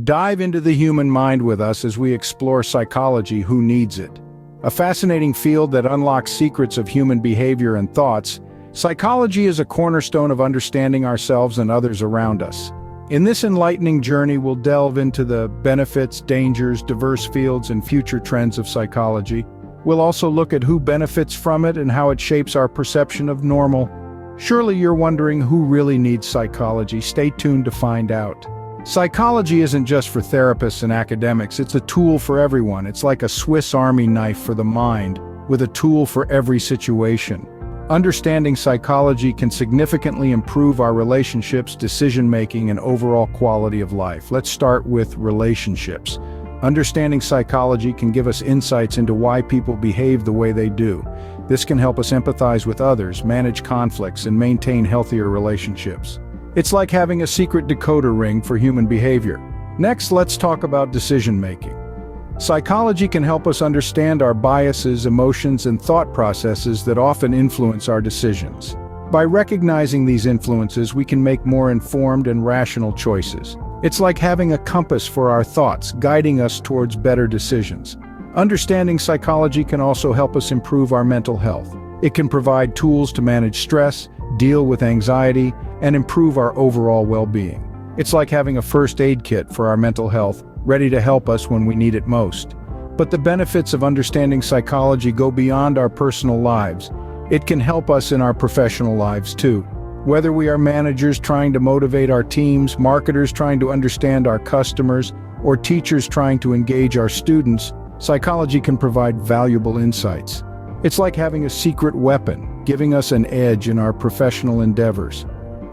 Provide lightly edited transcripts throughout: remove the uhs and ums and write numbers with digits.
Dive into the human mind with us as we explore psychology. Who needs it? A fascinating field that unlocks secrets of human behavior and thoughts. Psychology is a cornerstone of understanding ourselves and others around us. In this enlightening journey, we'll delve into the benefits, dangers, diverse fields, and future trends of psychology. We'll also look at who benefits from it and how it shapes our perception of normal. Surely you're wondering who really needs psychology. Stay tuned to find out. Psychology isn't just for therapists and academics, it's a tool for everyone. It's like a Swiss Army knife for the mind, with a tool for every situation. Understanding psychology can significantly improve our relationships, decision-making, and overall quality of life. Let's start with relationships. Understanding psychology can give us insights into why people behave the way they do. This can help us empathize with others, manage conflicts, and maintain healthier relationships. It's like having a secret decoder ring for human behavior. Next, let's talk about decision-making. Psychology can help us understand our biases, emotions, and thought processes that often influence our decisions. By recognizing these influences, we can make more informed and rational choices. It's like having a compass for our thoughts, guiding us towards better decisions. Understanding psychology can also help us improve our mental health. It can provide tools to manage stress, deal with anxiety, and improve our overall well-being. It's like having a first aid kit for our mental health, ready to help us when we need it most. But the benefits of understanding psychology go beyond our personal lives. It can help us in our professional lives too. Whether we are managers trying to motivate our teams, marketers trying to understand our customers, or teachers trying to engage our students, psychology can provide valuable insights. It's like having a secret weapon, giving us an edge in our professional endeavors.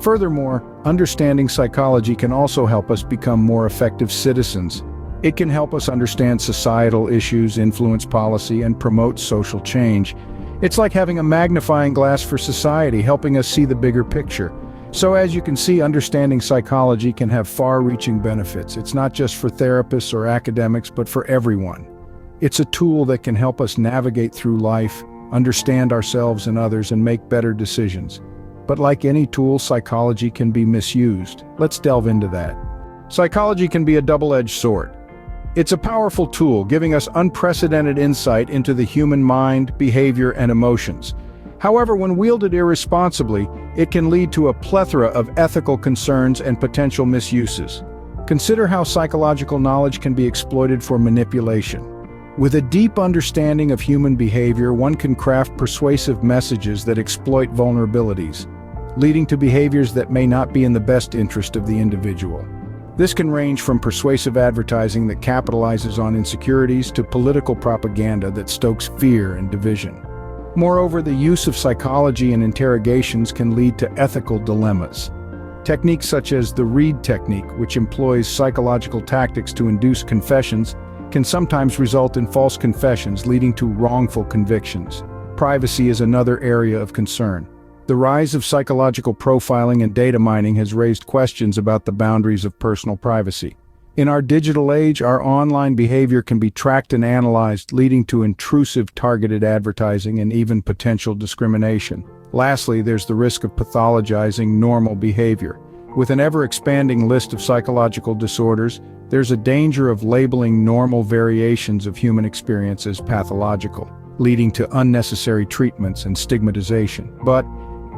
Furthermore, understanding psychology can also help us become more effective citizens. It can help us understand societal issues, influence policy, and promote social change. It's like having a magnifying glass for society, helping us see the bigger picture. So as you can see, understanding psychology can have far-reaching benefits. It's not just for therapists or academics, but for everyone. It's a tool that can help us navigate through life, understand ourselves and others, and make better decisions. But like any tool, psychology can be misused. Let's delve into that. Psychology can be a double-edged sword. It's a powerful tool, giving us unprecedented insight into the human mind, behavior, and emotions. However, when wielded irresponsibly, it can lead to a plethora of ethical concerns and potential misuses. Consider how psychological knowledge can be exploited for manipulation. With a deep understanding of human behavior, one can craft persuasive messages that exploit vulnerabilities, leading to behaviors that may not be in the best interest of the individual. This can range from persuasive advertising that capitalizes on insecurities to political propaganda that stokes fear and division. Moreover, the use of psychology in interrogations can lead to ethical dilemmas. Techniques such as the reed technique, which employs psychological tactics to induce confessions, can sometimes result in false confessions, leading to wrongful convictions. Privacy is another area of concern. The rise of psychological profiling and data mining has raised questions about the boundaries of personal privacy. In our digital age, our online behavior can be tracked and analyzed, leading to intrusive targeted advertising and even potential discrimination. Lastly, there's the risk of pathologizing normal behavior. With an ever-expanding list of psychological disorders, there's a danger of labeling normal variations of human experience as pathological, leading to unnecessary treatments and stigmatization. But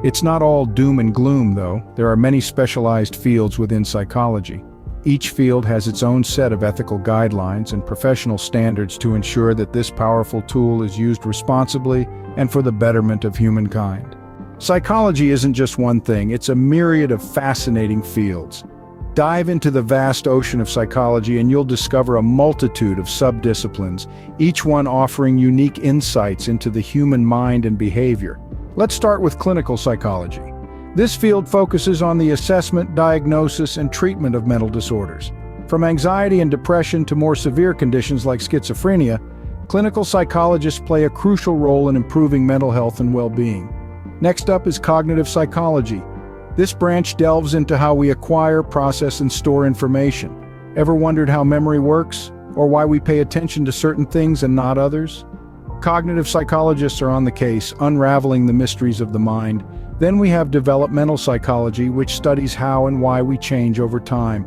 it's not all doom and gloom, though. There are many specialized fields within psychology. Each field has its own set of ethical guidelines and professional standards to ensure that this powerful tool is used responsibly and for the betterment of humankind. Psychology isn't just one thing, it's a myriad of fascinating fields. Dive into the vast ocean of psychology and you'll discover a multitude of subdisciplines, each one offering unique insights into the human mind and behavior. Let's start with clinical psychology. This field focuses on the assessment, diagnosis, and treatment of mental disorders. From anxiety and depression to more severe conditions like schizophrenia, clinical psychologists play a crucial role in improving mental health and well-being. Next up is cognitive psychology. This branch delves into how we acquire, process, and store information. Ever wondered how memory works, or why we pay attention to certain things and not others? Cognitive psychologists are on the case, unraveling the mysteries of the mind. Then we have developmental psychology, which studies how and why we change over time.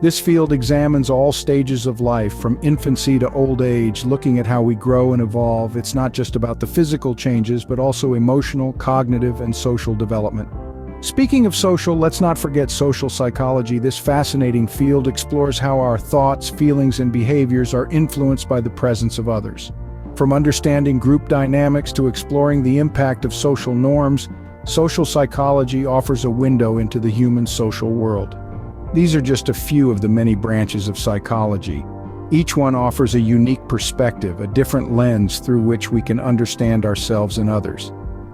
This field examines all stages of life, from infancy to old age, looking at how we grow and evolve. It's not just about the physical changes, but also emotional, cognitive, and social development. Speaking of social, let's not forget social psychology. This fascinating field explores how our thoughts, feelings, and behaviors are influenced by the presence of others. From understanding group dynamics to exploring the impact of social norms, social psychology offers a window into the human social world. These are just a few of the many branches of psychology. Each one offers a unique perspective, a different lens through which we can understand ourselves and others.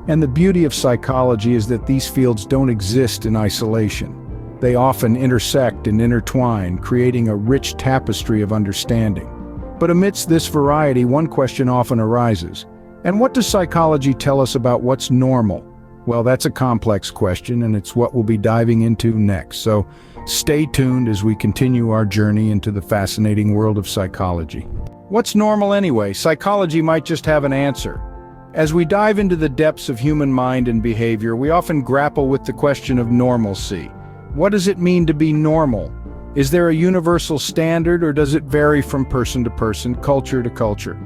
And the beauty of psychology is that these fields don't exist in isolation. They often intersect and intertwine, creating a rich tapestry of understanding. But amidst this variety, one question often arises. And what does psychology tell us about what's normal? Well, that's a complex question, and it's what we'll be diving into next. So stay tuned as we continue our journey into the fascinating world of psychology. What's normal anyway? Psychology might just have an answer. As we dive into the depths of human mind and behavior, we often grapple with the question of normalcy. What does it mean to be normal? Is there a universal standard, or does it vary from person to person, culture to culture?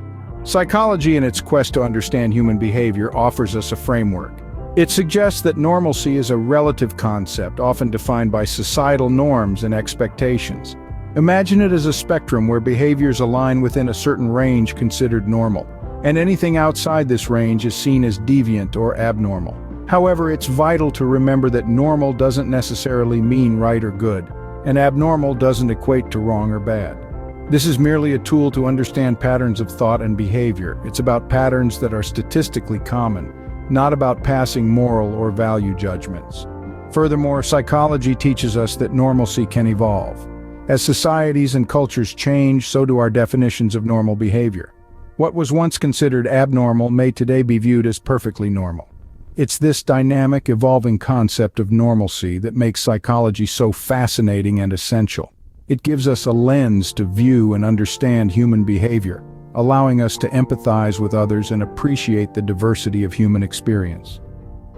Psychology, in its quest to understand human behavior, offers us a framework. It suggests that normalcy is a relative concept, often defined by societal norms and expectations. Imagine it as a spectrum where behaviors align within a certain range considered normal, and anything outside this range is seen as deviant or abnormal. However, it's vital to remember that normal doesn't necessarily mean right or good, and abnormal doesn't equate to wrong or bad. This is merely a tool to understand patterns of thought and behavior. It's about patterns that are statistically common, not about passing moral or value judgments. Furthermore, psychology teaches us that normalcy can evolve. As societies and cultures change, so do our definitions of normal behavior. What was once considered abnormal may today be viewed as perfectly normal. It's this dynamic, evolving concept of normalcy that makes psychology so fascinating and essential. It gives us a lens to view and understand human behavior, allowing us to empathize with others and appreciate the diversity of human experience.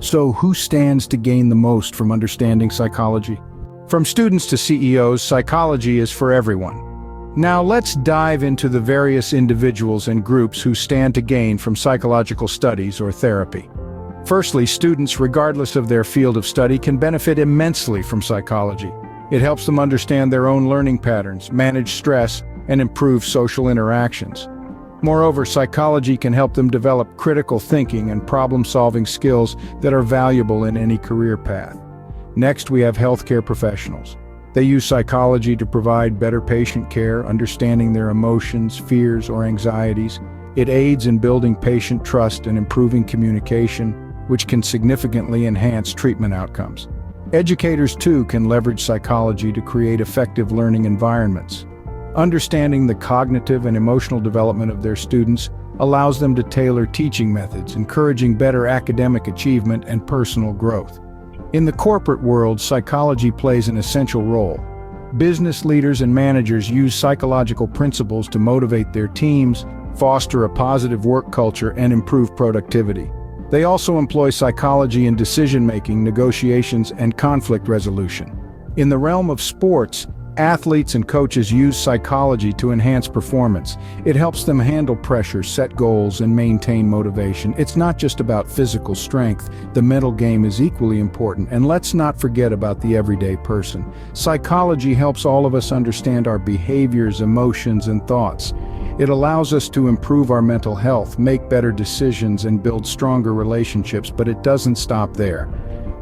So, who stands to gain the most from understanding psychology? From students to CEOs, psychology is for everyone. Now let's dive into the various individuals and groups who stand to gain from psychological studies or therapy. Firstly, students, regardless of their field of study, can benefit immensely from psychology. It helps them understand their own learning patterns, manage stress, and improve social interactions. Moreover, psychology can help them develop critical thinking and problem-solving skills that are valuable in any career path. Next, we have healthcare professionals. They use psychology to provide better patient care, understanding their emotions, fears, or anxieties. It aids in building patient trust and improving communication, which can significantly enhance treatment outcomes. Educators, too, can leverage psychology to create effective learning environments. Understanding the cognitive and emotional development of their students allows them to tailor teaching methods, encouraging better academic achievement and personal growth. In the corporate world, psychology plays an essential role. Business leaders and managers use psychological principles to motivate their teams, foster a positive work culture, and improve productivity. They also employ psychology in decision-making, negotiations, and conflict resolution. In the realm of sports, athletes and coaches use psychology to enhance performance. It helps them handle pressure, set goals, and maintain motivation. It's not just about physical strength. The mental game is equally important. And let's not forget about the everyday person. Psychology helps all of us understand our behaviors, emotions, and thoughts. It allows us to improve our mental health, make better decisions, and build stronger relationships, but it doesn't stop there.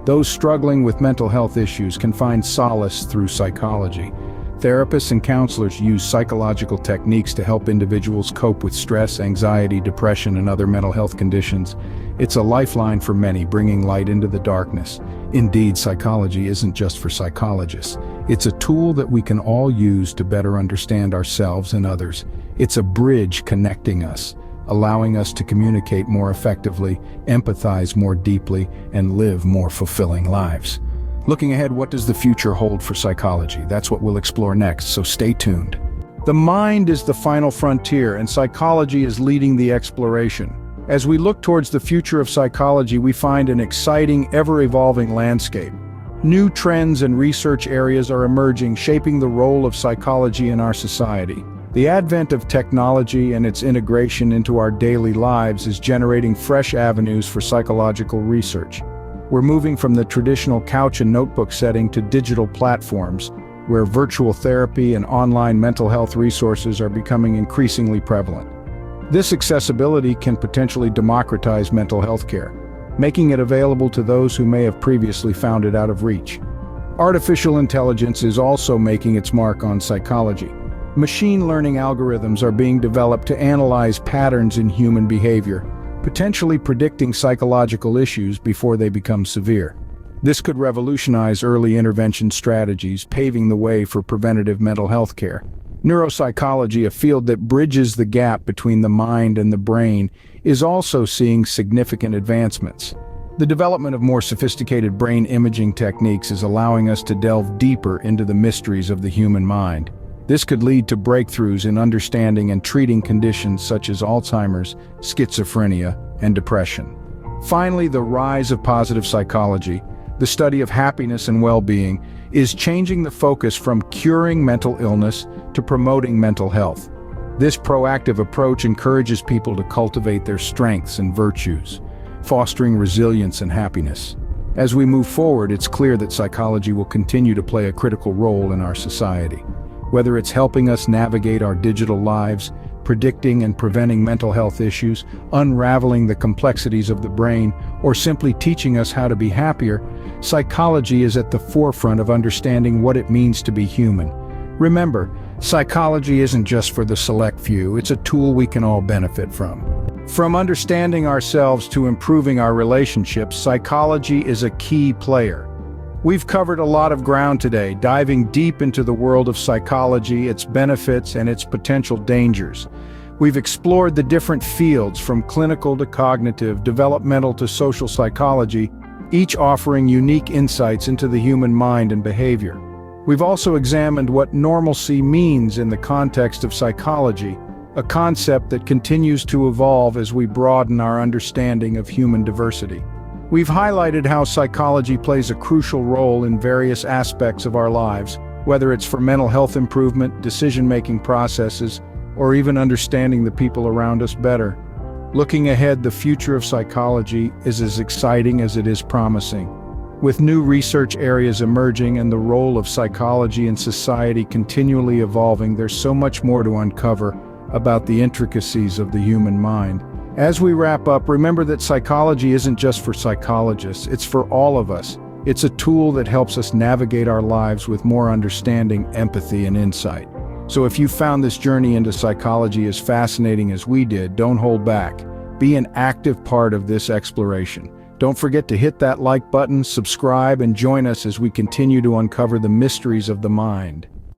Those struggling with mental health issues can find solace through psychology. Therapists and counselors use psychological techniques to help individuals cope with stress, anxiety, depression, and other mental health conditions. It's a lifeline for many, bringing light into the darkness. Indeed, psychology isn't just for psychologists. It's a tool that we can all use to better understand ourselves and others. It's a bridge connecting us, allowing us to communicate more effectively, empathize more deeply, and live more fulfilling lives. Looking ahead, what does the future hold for psychology? That's what we'll explore next, so stay tuned. The mind is the final frontier, and psychology is leading the exploration. As we look towards the future of psychology, we find an exciting, ever-evolving landscape. New trends and research areas are emerging, shaping the role of psychology in our society. The advent of technology and its integration into our daily lives is generating fresh avenues for psychological research. We're moving from the traditional couch and notebook setting to digital platforms, where virtual therapy and online mental health resources are becoming increasingly prevalent. This accessibility can potentially democratize mental health care, making it available to those who may have previously found it out of reach. Artificial intelligence is also making its mark on psychology. Machine learning algorithms are being developed to analyze patterns in human behavior, potentially predicting psychological issues before they become severe. This could revolutionize early intervention strategies, paving the way for preventative mental health care. Neuropsychology, a field that bridges the gap between the mind and the brain, is also seeing significant advancements. The development of more sophisticated brain imaging techniques is allowing us to delve deeper into the mysteries of the human mind. This could lead to breakthroughs in understanding and treating conditions such as Alzheimer's, schizophrenia, and depression. Finally, the rise of positive psychology, the study of happiness and well-being, is changing the focus from curing mental illness to promoting mental health. This proactive approach encourages people to cultivate their strengths and virtues, fostering resilience and happiness. As we move forward, it's clear that psychology will continue to play a critical role in our society. Whether it's helping us navigate our digital lives, predicting and preventing mental health issues, unraveling the complexities of the brain, or simply teaching us how to be happier, psychology is at the forefront of understanding what it means to be human. Remember, psychology isn't just for the select few, it's a tool we can all benefit from. From understanding ourselves to improving our relationships, psychology is a key player. We've covered a lot of ground today, diving deep into the world of psychology, its benefits, and its potential dangers. We've explored the different fields, from clinical to cognitive, developmental to social psychology, each offering unique insights into the human mind and behavior. We've also examined what normalcy means in the context of psychology, a concept that continues to evolve as we broaden our understanding of human diversity. We've highlighted how psychology plays a crucial role in various aspects of our lives, whether it's for mental health improvement, decision-making processes, or even understanding the people around us better. Looking ahead, the future of psychology is as exciting as it is promising. With new research areas emerging and the role of psychology in society continually evolving, there's so much more to uncover about the intricacies of the human mind. As we wrap up, remember that psychology isn't just for psychologists, it's for all of us. It's a tool that helps us navigate our lives with more understanding, empathy, and insight. So if you found this journey into psychology as fascinating as we did, don't hold back. Be an active part of this exploration. Don't forget to hit that like button, subscribe, and join us as we continue to uncover the mysteries of the mind.